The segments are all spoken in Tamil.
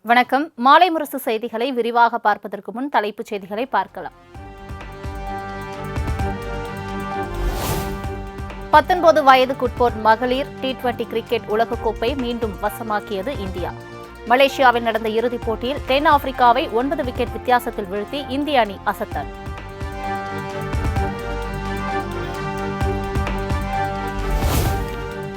வணக்கம். மாலை முரசு செய்திகளை விரிவாக பார்ப்பதற்கு முன் தலைப்புச் செய்திகளை பார்க்கலாம். 19 வயதுக்குட்போர் மகளிர் T20 கிரிக்கெட் உலகக்கோப்பை மீண்டும் வசமாக்கியது இந்தியா. மலேசியாவில் நடந்த இறுதிப் போட்டியில் தென்னாப்பிரிக்காவை 9 விக்கெட் வித்தியாசத்தில் வீழ்த்தி இந்திய அணி அசத்தல்.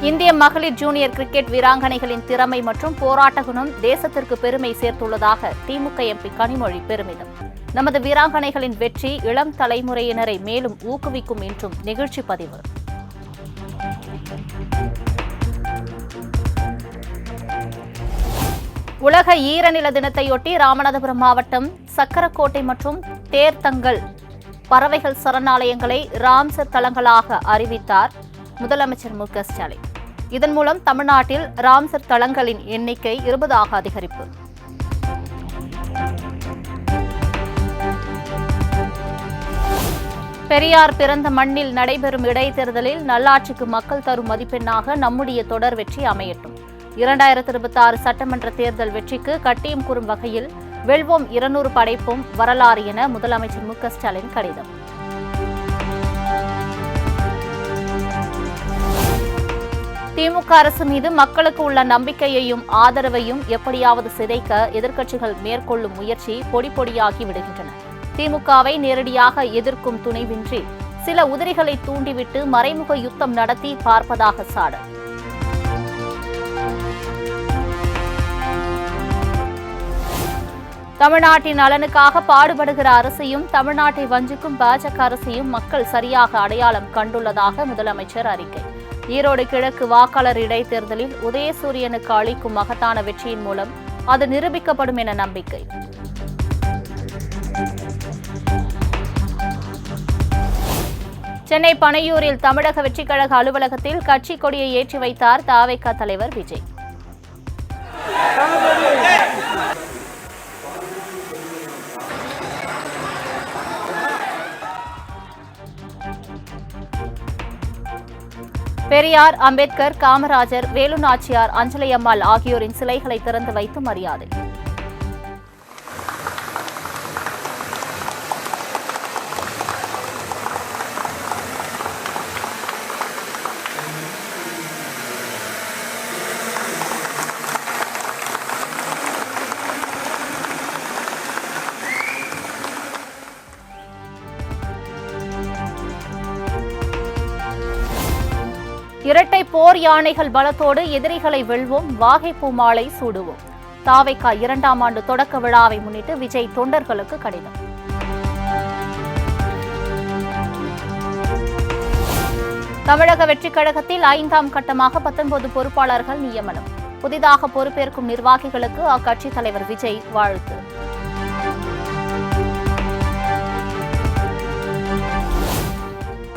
இந்திய மகளிர் ஜூனியர் கிரிக்கெட் வீராங்கனைகளின் திறமை மற்றும் போராட்ட குணம் தேசத்திற்கு பெருமை சேர்த்துள்ளதாக திமுக எம்பி கனிமொழி பெருமிதம். நமது வீராங்கனைகளின் வெற்றி இளம் தலைமுறையினரை மேலும் ஊக்குவிக்கும் என்றும் நிகழ்ச்சி பதிவு. உலக ஈரநில தினத்தையொட்டி ராமநாதபுரம் மாவட்டம் சக்கரக்கோட்டை மற்றும் தேர்தங்கல் பறவைகள் சரணாலயங்களை ராம்சர் தளங்களாக அறிவித்தார் முதலமைச்சர் மு.க.ஸ்டாலின். இதன் மூலம் தமிழ்நாட்டில் ராம்சர் தளங்களின் எண்ணிக்கை 20 அதிகரிப்பு. பெரியார் பிறந்த மண்ணில் நடைபெறும் இடைத்தேர்தலில் நல்லாட்சிக்கு மக்கள் தரும் மதிப்பெண்ணாக நம்முடைய தொடர் வெற்றி அமையட்டும். 2026 சட்டமன்ற தேர்தல் வெற்றிக்கு கட்டியம் கூறும் வகையில் வெல்வோம் 200 படைப்போம் வரலாறு என முதலமைச்சர் மு.க.ஸ்டாலின் கடிதம். திமுக அரசு மீது மக்களுக்கு உள்ள நம்பிக்கையையும் ஆதரவையும் எப்படியாவது சிதைக்க எதிர்க்கட்சிகள் மேற்கொள்ளும் முயற்சி பொடி பொடியாகி விடுகின்றன. திமுகவை நேரடியாக எதிர்க்கும் துணைவின்றி சில உதிரிகளை தூண்டிவிட்டு மறைமுக யுத்தம் நடத்தி பார்ப்பதாக சாடல். தமிழ்நாட்டின் நலனுக்காக பாடுபடுகிற அரசையும் தமிழ்நாட்டை வஞ்சிக்கும் பாஜக அரசையும் மக்கள் சரியாக அடையாளம் கண்டுள்ளதாக முதலமைச்சர் அறிக்கை. ஈரோடு கிழக்கு வாக்காளர் இடைத்தேர்தலில் உதயசூரியனுக்கு அளிக்கும் மகத்தான வெற்றியின் மூலம் அது நிரூபிக்கப்படும் என நம்பிக்கை. சென்னை பனையூரில் தமிழக வெற்றிக் கழக அலுவலகத்தில் கட்சி கொடியை ஏற்றி வைத்தார் தவேக தலைவர் விஜய். பெரியார், அம்பேத்கர், காமராஜர், வேலு நாச்சியார், அஞ்சலை அம்மாள் ஆகியோரின் சிலைகளை திறந்து வைத்து மரியாதை. இரட்டை போர் யானைகள் பலத்தோடு எதிரிகளை வெல்வோம், வாகைப்பூ மாலை சூடுவோம். தவேக 2ஆம் ஆண்டு தொடக்க விழாவை முன்னிட்டு விஜய் தொண்டர்களுக்கு கடிதம். தமிழக வெற்றிக் கழகத்தில் 5ஆம் கட்டமாக 19 பொறுப்பாளர்கள் நியமனம். புதிதாக பொறுப்பேற்கும் நிர்வாகிகளுக்கு அக்கட்சித் தலைவர் விஜய் வாழ்த்து.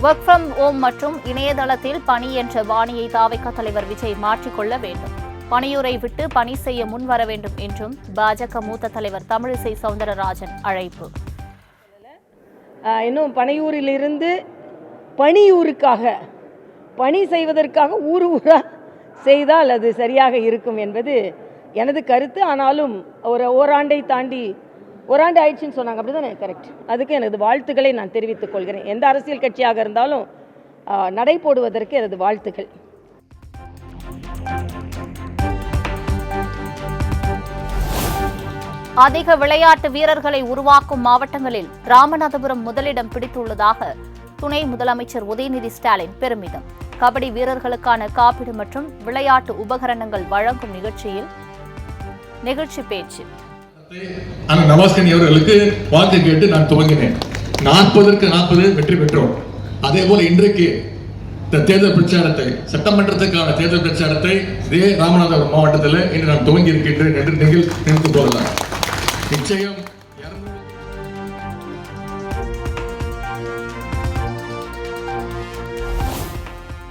ஒர்க் ஃப்ரம் ஹோம் மற்றும் இணையதளத்தில் பணி என்ற பாணியை தவேக தலைவர் விஜய் மாற்றிக்கொள்ள வேண்டும். பணியூரை விட்டு பணி செய்ய முன்வர வேண்டும் என்றும் பாஜக மூத்த தலைவர் தமிழிசை சவுந்தரராஜன் அழைப்பு. இன்னும் பனையூரிலிருந்து பணியூருக்காக பணி செய்வதற்காக ஊரா செய்தால் அது சரியாக இருக்கும் என்பது எனது கருத்து. ஆனாலும் ஓராண்டை தாண்டி ஓராண்டு ஆயிடுச்சுன்னு சொன்னாங்க, அப்படிதானே? கரெக்ட். அதுக்கு எனது வாழ்த்துக்களை நான் தெரிவித்துக் கொள்கிறேன். எந்த அரசியல் கட்சியாக இருந்தாலும் நடை போடுவதற்கு எனது வாழ்த்துக்கள். அதிக விளையாட்டு வீரர்களை உருவாக்கும் மாவட்டங்களில் ராமநாதபுரம் முதலிடம் பிடித்துள்ளதாக துணை முதலமைச்சர் உதயநிதி ஸ்டாலின் பெருமிதம். கபடி வீரர்களுக்கான காப்பீடு மற்றும் விளையாட்டு உபகரணங்கள் வழங்கும் நிகழ்ச்சி பேச்சு. நவாஸ்கனி அவர்களுக்கு வாக்கு கேட்டு நான் துவங்கினேன். 40க்கு 40 வெற்றி பெற்றோம். அதே போல இன்றைக்கு இந்த தேர்தல் பிரச்சாரத்தை, சட்டமன்றத்துக்கான தேர்தல் பிரச்சாரத்தை இதே ராமநாதபுரம் மாவட்டத்தில் இன்று நான் துவங்கி இருக்கின்றேன் என்று நீங்கள் நினைத்து போகலாம். நிச்சயம்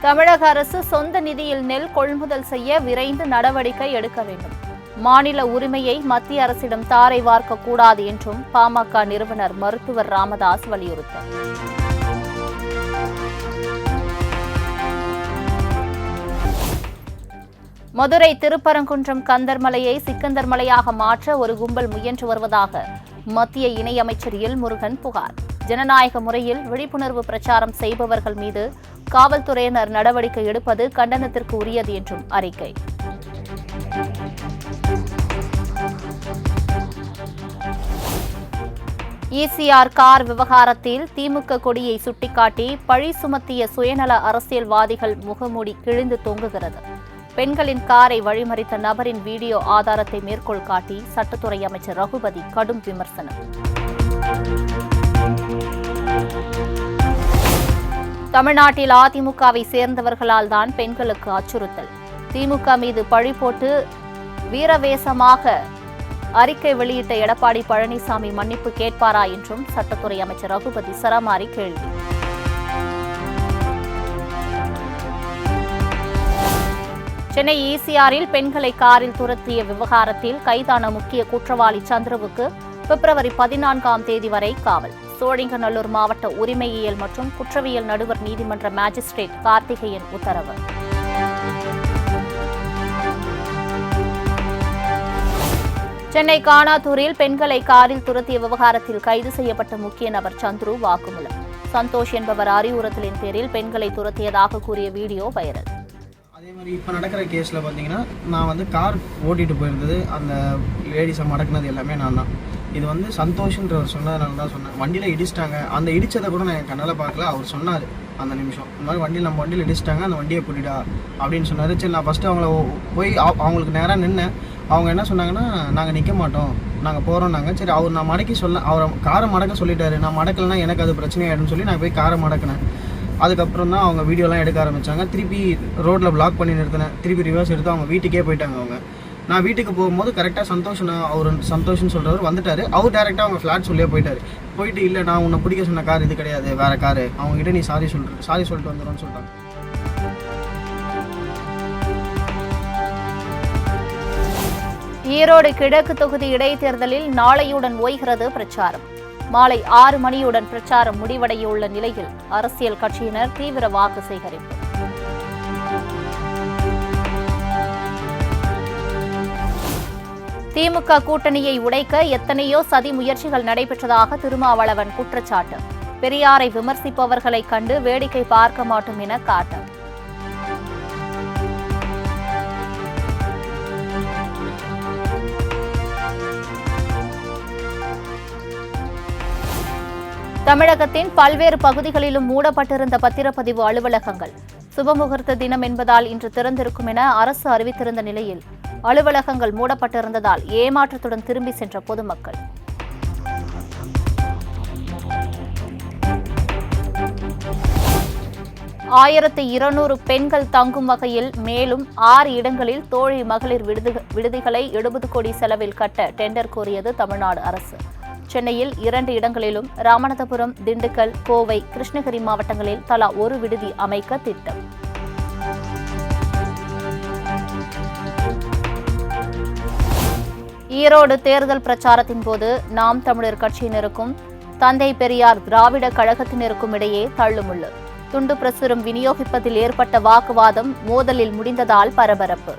தமிழக அரசு சொந்த நிதியில் நெல் கொள்முதல் செய்ய விரைந்து நடவடிக்கை எடுக்க வேண்டும். மாநில உரிமையை மத்திய அரசிடம் தாரை வார்க்க கூடாது என்றும் பாமக நிறுவனர் மருத்துவர் ராமதாஸ் வலியுறுத்தார். மதுரை திருப்பரங்குன்றம் கந்தர்மலையை சிக்கந்தர் மலையாக மாற்ற ஒரு கும்பல் முயன்று வருவதாக மத்திய இணையமைச்சர் எல் முருகன் புகார். ஜனநாயக முறையில் விழிப்புணர்வு பிரச்சாரம் செய்பவர்கள் மீது காவல்துறையினர் நடவடிக்கை எடுப்பது கண்டனத்திற்கு உரியது என்றும் அறிக்கை. ECR கார் விவகாரத்தில் திமுக கொடியை சுட்டிக்காட்டி பழி சுமத்திய சுயநல அரசியல்வாதிகள் முகமூடி கிழிந்து தொங்குகிறது. பெண்களின் காரை வழிமறித்த நபரின் வீடியோ ஆதாரத்தை மேற்கோள் காட்டி சட்டத்துறை அமைச்சர் ரகுபதி கடும் விமர்சனம். தமிழ்நாட்டில் அதிமுகவை சேர்ந்தவர்களால் தான் பெண்களுக்கு அச்சுறுத்தல். திமுக மீது பழி போட்டு வீரவேசமாக அறிக்கை வெளியிட்ட எடப்பாடி பழனிசாமி மன்னிப்பு கேட்பாரா என்றும் சட்டத்துறை அமைச்சர் ரகுபதி சரமாரி கேள்வி. சென்னை ECRல் பெண்களை காரில் துரத்திய விவகாரத்தில் கைதான முக்கிய குற்றவாளி சந்துருவுக்கு பிப்ரவரி 14ஆம் தேதி வரை காவல். சோழிங்கநல்லூர் மாவட்ட உரிமையியல் மற்றும் குற்றவியல் நடுவர் நீதிமன்ற மாஜிஸ்ட்ரேட் கார்த்திகேயன் உத்தரவு. சென்னை காணாத்தூரில் பெண்களை காரில் துரத்திய விவகாரத்தில் கைது செய்யப்பட்ட முக்கிய நபர் சந்துரு வாக்குமூலம். சந்தோஷ் என்பவர் அறிவுறுத்தலின் பேரில் பெண்களை துரத்தியதாக கூறிய வீடியோ வைரல். அதே மாதிரி இப்போ நடக்கிற கேஸில் பார்த்தீங்கன்னா நான் கார் ஓட்டிகிட்டு போயிருந்தது, அந்த லேடிஸை மடக்குனது எல்லாமே நான் தான். இது சந்தோஷன்றவர் சொன்னதுனால தான் சொன்னேன். வண்டியில் இடிச்சிட்டாங்க, அந்த இடித்ததை கூட நான் என் கண்ணால் பார்க்கல. அவர் சொன்னார் அந்த நிமிஷம், இந்த மாதிரி நம்ம வண்டியில் இடிச்சிட்டாங்க, அந்த வண்டியை கூட்டிடா அப்படின்னு சொன்னார். சரி, நான் ஃபஸ்ட்டு அவங்கள போய் அவங்களுக்கு நேராக நின்னேன். அவங்க என்ன சொன்னாங்கன்னா, நாங்கள் நிற்க மாட்டோம், நாங்கள் போகிறோம். சரி, அவர் நான் மடக்கி அவரை காரை மடக்க சொல்லிட்டாரு, நான் மடக்கலைன்னா எனக்கு அது பிரச்சனையாயிடும்னு சொல்லி நான் போய் காரை மடக்கினேன். அதுக்கப்புறம் தான் அவங்க வீடியோலாம் எடுக்க ஆரம்பித்தாங்க. திருப்பி ரோட்டில் பிளாக் பண்ணி நிறுத்தினேன். திருப்பி ரிவர்ஸ் எடுத்து அவங்க வீட்டுக்கே போயிட்டாங்க. அவங்க நான் வீட்டுக்கு போகும்போது கரெக்டாக அவர் சந்தோஷம்னு சொல்கிறவர் வந்துட்டார். அவர் டேரெக்டாக அவங்க ஃப்ளாட் சொல்லியே போயிட்டு இல்லை, நான் உன்னை பிடிக்க சொன்ன கார் இது கிடையாது, வேறு காரு, அவங்ககிட்ட நீ சாரி சொல்லிட்டு வந்துடும்னு சொல்கிறாங்க. ஈரோடு கிழக்கு தொகுதி இடைத்தேர்தலில் நாளையுடன் ஓய்கிறது பிரச்சாரம். மாலை 6 மணியுடன் பிரச்சாரம் முடிவடையுள்ள நிலையில் அரசியல் கட்சியினர் தீவிர வாக்கு சேகரிப்பு. திமுக கூட்டணியை உடைக்க எத்தனையோ சதி முயற்சிகள் நடைபெற்றதாக திருமாவளவன் குற்றச்சாட்டு. பெரியாரை விமர்சிப்பவர்களை கண்டு வேடிக்கை பார்க்க மாட்டோம் என காட்டம். தமிழகத்தின் பல்வேறு பகுதிகளிலும் மூடப்பட்டிருந்த பத்திரப்பதிவு அலுவலகங்கள் சுபமுகூர்த்த தினம் என்பதால் இன்று திறந்திருக்கும் என அரசு அறிவித்திருந்த நிலையில் அலுவலகங்கள் மூடப்பட்டிருந்ததால் ஏமாற்றத்துடன் திரும்பி சென்ற பொதுமக்கள். ஆயிரத்து 200 பெண்கள் தங்கும் வகையில் மேலும் 6 இடங்களில் தோழி மகளிர் விடுதிகளை 70 கோடி செலவில் கட்ட டெண்டர் கோரியது தமிழ்நாடு அரசு. சென்னையில் 2 இடங்களிலும், ராமநாதபுரம், திண்டுக்கல், கோவை, கிருஷ்ணகிரி மாவட்டங்களில் தலா ஒரு விடுதி அமைக்க திட்டம். ஈரோடு தேர்தல் பிரச்சாரத்தின் போது நாம் தமிழர் கட்சியினருக்கும் தந்தை பெரியார் திராவிட கழகத்தினருக்கும் இடையே தள்ளுமுள்ளு. துண்டு பிரசுரம் விநியோகிப்பதில் ஏற்பட்ட வாக்குவாதம் மோதலில் முடிந்ததால் பரபரப்பு.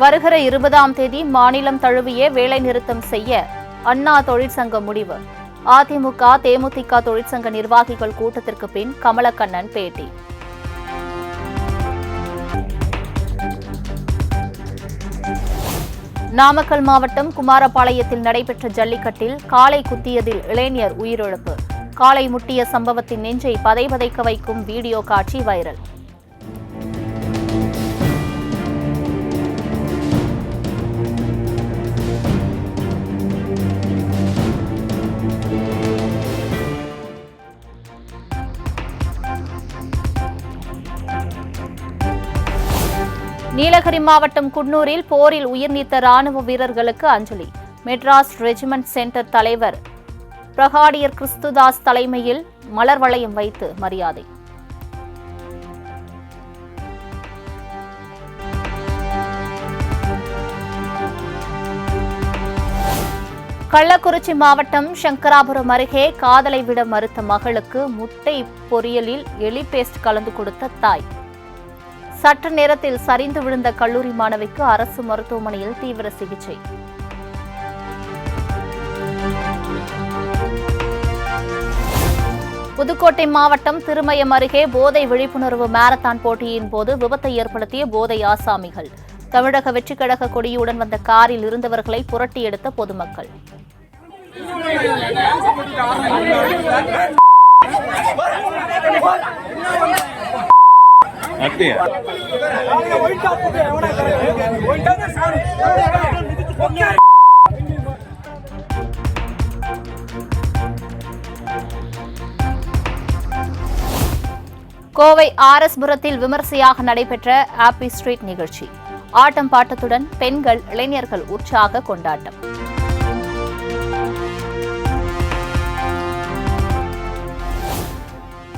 வருகிற 20ஆம் தேதி மாநிலம் தழுவிய வேலைநிறுத்தம் செய்ய அண்ணா தொழிற்சங்கம் முடிவு. அதிமுக, தேமுதிக தொழிற்சங்க நிர்வாகிகள் கூட்டத்திற்கு பின் கமலக்கண்ணன் பேட்டி. நாமக்கல் மாவட்டம் குமாரபாளையத்தில் நடைபெற்ற ஜல்லிக்கட்டில் காளை குத்தியதில் இளைஞர் உயிரிழப்பு. காளை முட்டிய சம்பவத்தின் நெஞ்சை பதைபதைக்க வைக்கும் வீடியோ காட்சி வைரல். நீலகிரி மாவட்டம் குன்னூரில் போரில் உயிர் நீத்த ராணுவ வீரர்களுக்கு அஞ்சலி. மெட்ராஸ் ரெஜிமெண்ட் சென்டர் தலைவர் பிரகாடியர் கிறிஸ்துதாஸ் தலைமையில் மலர் வளையம் வைத்து மரியாதை. கள்ளக்குறிச்சி மாவட்டம் சங்கராபுரம் அருகே காதலை விட மறுத்த மகளுக்கு முட்டை பொரியலில் எலி பேஸ்ட் கலந்து கொடுத்த தாய். சற்று நேரத்தில் சரிந்து விழுந்த கல்லூரி மாணவிக்கு அரசு மருத்துவமனையில் தீவிர சிகிச்சை. புதுக்கோட்டை மாவட்டம் திருமயம் அருகே போதை விழிப்புணர்வு மாரத்தான் போட்டியின் போது விபத்தை ஏற்படுத்திய போதை ஆசாமிகள். தமிழக வெற்றிக் கழக கொடியுடன் வந்த காரில் இருந்தவர்களை புரட்டி எடுத்த பொதுமக்கள். கோவை ஆர்எஸ்புரத்தில் விமர்சையாக நடைபெற்ற ஹாப்பி ஸ்ட்ரீட் நிகழ்ச்சி. ஆட்டம் பாட்டத்துடன் பெண்கள் இளைஞர்கள் உற்சாக கொண்டாட்டம்.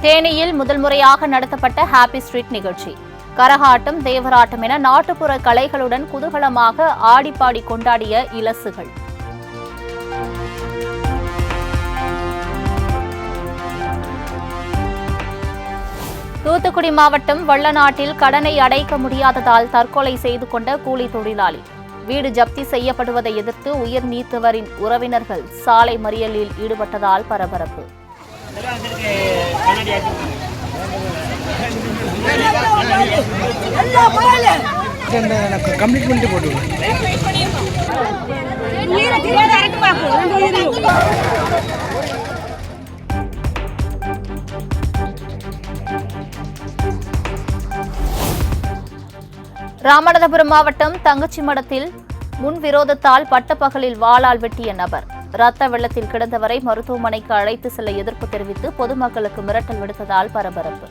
தேனியில் முதல் முறையாக நடத்தப்பட்ட ஹாப்பி ஸ்ட்ரீட் நிகழ்ச்சி. கரகாட்டம், தேவராட்டம் என நாட்டுப்புற கலைகளுடன் குதூகலமாக ஆடிப்பாடி கொண்டாடிய இலசுகள். தூத்துக்குடி மாவட்டம் வள்ளநாட்டில் கடனை அடைக்க முடியாததால் தற்கொலை செய்து கொண்ட கூலி தொழிலாளி. வீடு ஜப்தி செய்யப்படுவதை எதிர்த்து உயர் நீதிபதியின் உறவினர்கள் சாலை மறியலில் ஈடுபட்டதால் பரபரப்பு. ராமநாதபுரம் மாவட்டம் தங்கச்சிமடத்தில் முன்விரோதத்தால் பட்டப்பகலில் வாளால் வெட்டிய நபர். ரத்த வெள்ளத்தில் கிடந்தவரை மருத்துவமனைக்கு அழைத்து செல்ல எதிர்ப்பு தெரிவித்து பொதுமக்களுக்கு மிரட்டல் விடுத்ததால் பரபரப்பு.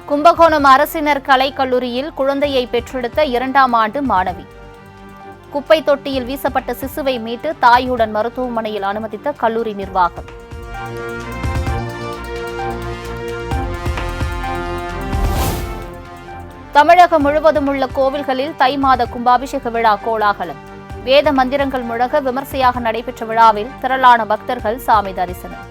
கும்பகோணம் அரசினர் கலைக்கல்லூரியில் குழந்தையை பெற்றெடுத்த 2ஆம் ஆண்டு மாணவி. குப்பை தொட்டியில் வீசப்பட்ட சிசுவை மீட்டு தாயுடன் மருத்துவமனையில் அனுமதித்த கல்லூரி நிர்வாகம். தமிழகம் முழுவதும் உள்ள கோவில்களில் தை மாத கும்பாபிஷேக விழா கோலாகலம். வேத மந்திரங்கள் முழங்க விமர்சையாக நடைபெற்ற விழாவில் திரளான பக்தர்கள் சாமி தரிசனம்.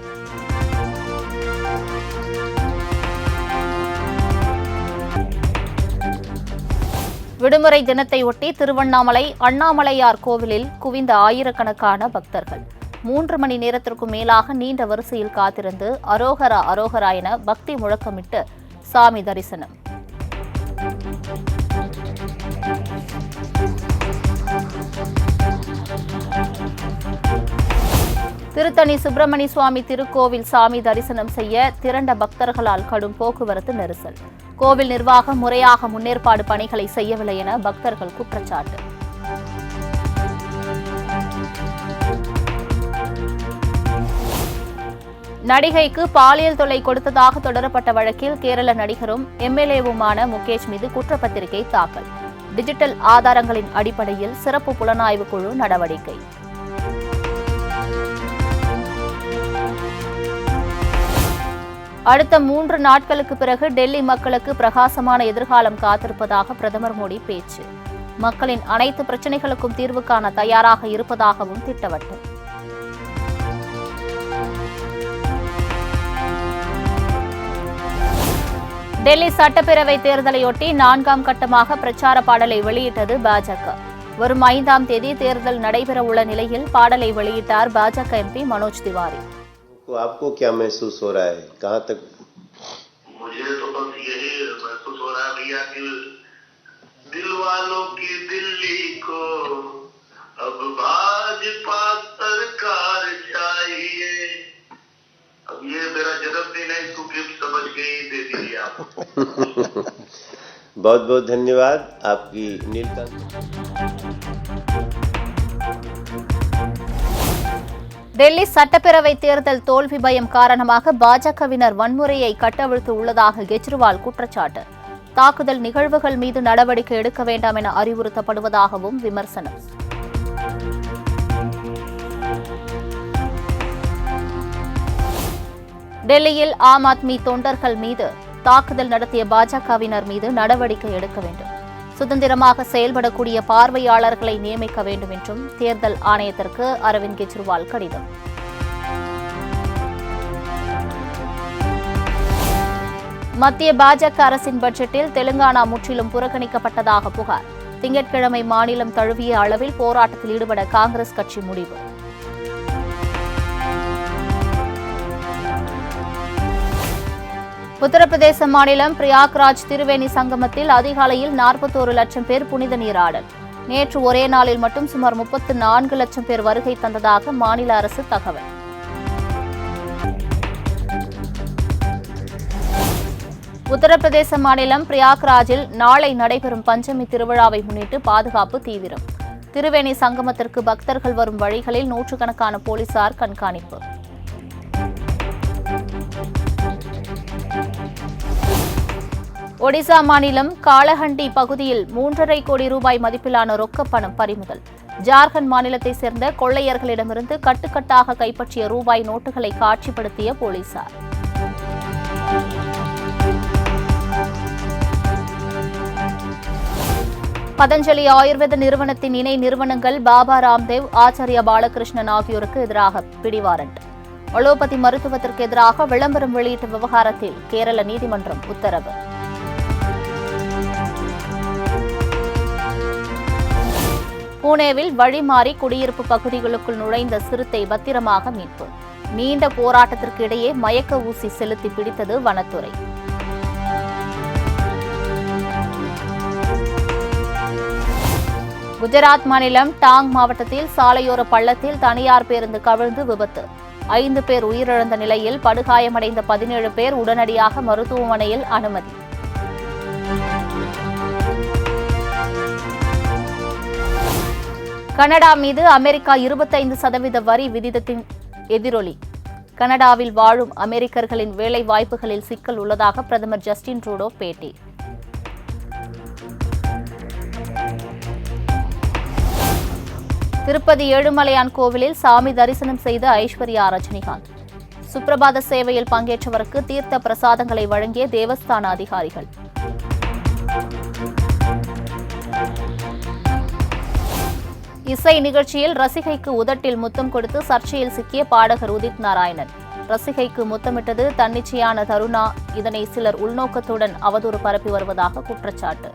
விடுமுறை தினத்தை ஒட்டி திருவண்ணாமலை அண்ணாமலையார் கோவிலில் குவிந்த ஆயிரக்கணக்கான பக்தர்கள் 3 மணி நேரத்திற்கும் மேலாக நீண்ட வரிசையில் காத்திருந்து அரோகரா அரோகரா என பக்தி முழக்கமிட்டு சாமி தரிசனம். திருத்தணி சுப்பிரமணிய சுவாமி திருக்கோவில் சாமி தரிசனம் செய்ய திரண்ட பக்தர்களால் கடும் போக்குவரத்து நெரிசல். கோவில் நிர்வாகம் முறையாக முன்னேற்பாடு பணிகளை செய்யவில்லை என பக்தர்கள் குற்றச்சாட்டு. நடிகைக்கு பாலியல் தொல்லை கொடுத்ததாக தொடரப்பட்ட வழக்கில் கேரள நடிகரும் எம்எல்ஏவுமான முகேஷ் மீது குற்றப்பத்திரிகை தாக்கல். டிஜிட்டல் ஆதாரங்களின் அடிப்படையில் சிறப்பு புலனாய்வு குழு நடவடிக்கை. அடுத்த 3 நாட்களுக்கு பிறகு டெல்லி மக்களுக்கு பிரகாசமான எதிர்காலம் காத்திருப்பதாக பிரதமர் மோடி பேச்சு. மக்களின் அனைத்து பிரச்சினைகளுக்கும் தீர்வு காண தயாராக இருப்பதாகவும் திட்டவட்டம். டெல்லி சட்டப்பேரவை தேர்தலையொட்டி 4ஆம் கட்டமாக பிரச்சார பாடலை வெளியிட்டது பாஜக. வரும் 5ஆம் தேதி தேர்தல் நடைபெறவுள்ள நிலையில் பாடலை வெளியிட்டார் பாஜக எம்பி மனோஜ் திவாரி. आपको क्या महसूस हो रहा है? कहाँ तक? मुझे तो बस यही महसूस हो रहा है भैया कि दिल वालों की दिल्ली को अब भाजपा सरकार चाहिए. अब ये मेरा जन्मदिन है, इसको गिफ्ट समझ के ही दे दीजिए आप. बहुत बहुत धन्यवाद आपकी नीलकांत। டெல்லி சட்டப்பேரவை தேர்தல் தோல்வி பயம் காரணமாக பாஜகவினர் வன்முறையை கட்டவிழ்த்து உள்ளதாக கெஜ்ரிவால் குற்றச்சாட்டு. தாக்குதல் நிகழ்வுகள் மீது நடவடிக்கை எடுக்க வேண்டாம் என அறிவுறுத்தப்படுவதாகவும் விமர்சனம். டெல்லியில் ஆம் ஆத்மி தொண்டர்கள் மீது தாக்குதல் நடத்திய பாஜகவினர் மீது நடவடிக்கை எடுக்க வேண்டும், சுதந்திரமாக செயல்படக்கூடிய பார்வையாளர்களை நியமிக்க வேண்டும் என்றும் தேர்தல் ஆணையத்திற்கு அரவிந்த் கெஜ்ரிவால் கடிதம். மத்திய பாஜக அரசின் பட்ஜெட்டில் தெலுங்கானா முற்றிலும் புறக்கணிக்கப்பட்டதாக புகார். திங்கட்கிழமை மாநிலம் தழுவிய அளவில் போராட்டத்தில் ஈடுபட காங்கிரஸ் கட்சி முடிவு. உத்தரப்பிரதேச மாநிலம் பிரயாக்ராஜ் திரிவேணி சங்கமத்தில் அதிகாலையில் 41 லட்சம் பேர் புனித நீராடல். நேற்று ஒரே நாளில் மட்டும் சுமார் 34 லட்சம் பேர் வருகை தந்ததாக மாநில அரசு தகவல். உத்தரப்பிரதேச மாநிலம் பிரயாக்ராஜில் நாளை நடைபெறும் பஞ்சமி திருவிழாவை முன்னிட்டு பாதுகாப்பு தீவிரம். திரிவேணி சங்கமத்திற்கு பக்தர்கள் வரும் வழிகளில் நூற்றுக்கணக்கான போலீசார் கண்காணிப்பு. ஒடிசா மாநிலம் காலஹண்டி பகுதியில் 3.5 கோடி ரூபாய் மதிப்பிலான ரொக்கப்பணம் பறிமுதல். ஜார்க்கண்ட் மாநிலத்தைச் சேர்ந்த கொள்ளையர்களிடமிருந்து கட்டுக்கட்டாக கைப்பற்றிய ரூபாய் நோட்டுகளை காட்சிப்படுத்திய போலீசார். பதஞ்சலி ஆயுர்வேத நிறுவனத்தின் இணை நிறுவனங்கள் பாபா ராம்தேவ், ஆச்சாரியா பாலகிருஷ்ணன் ஆகியோருக்கு எதிராக பிடிவாரண்ட். அலோபதி மருத்துவத்திற்கு எதிராக விளம்பரம் வெளியிட்ட விவகாரத்தில் கேரள நீதிமன்றம் உத்தரவு. புனேவில் வழிமாறி குடியிருப்பு பகுதிகளுக்குள் நுழைந்த சிறுத்தை பத்திரமாக மீட்பு. நீண்ட போராட்டத்திற்கு இடையே மயக்க ஊசி செலுத்தி பிடித்தது வனத்துறை. குஜராத் மாநிலம் டாங் மாவட்டத்தில் சாலையோர பள்ளத்தில் தனியார் பேருந்து கவிழ்ந்து விபத்து. 5 பேர் உயிரிழந்த நிலையில் படுகாயமடைந்த 17 பேர் உடனடியாக மருத்துவமனையில் அனுமதி. கனடா மீது அமெரிக்கா 25% வரி விதித்ததின் எதிரொலி. கனடாவில் வாழும் அமெரிக்கர்களின் வேலை வாய்ப்புகளில் சிக்கல் உள்ளதாக பிரதமர் ஜஸ்டின் ட்ரூடோ பேட்டி. திருப்பதி ஏழுமலையான் கோவிலில் சாமி தரிசனம் செய்த ஐஸ்வர்யா ரஜினிகாந்த். சுப்பிரபாத சேவையில் பங்கேற்றவருக்கு தீர்த்த பிரசாதங்களை வழங்கிய தேவஸ்தான அதிகாரிகள். இசை நிகழ்ச்சியில் ரசிகைக்கு உதட்டில் முத்தம் கொடுத்து சர்ச்சையில் சிக்கிய பாடகர் உதித் நாராயணன். ரசிகைக்கு முத்தமிட்டது தன்னிச்சையான தருணா, இதனை சிலர் உள்நோக்கத்துடன் அவதூறு பரப்பி வருவதாக குற்றச்சாட்டு.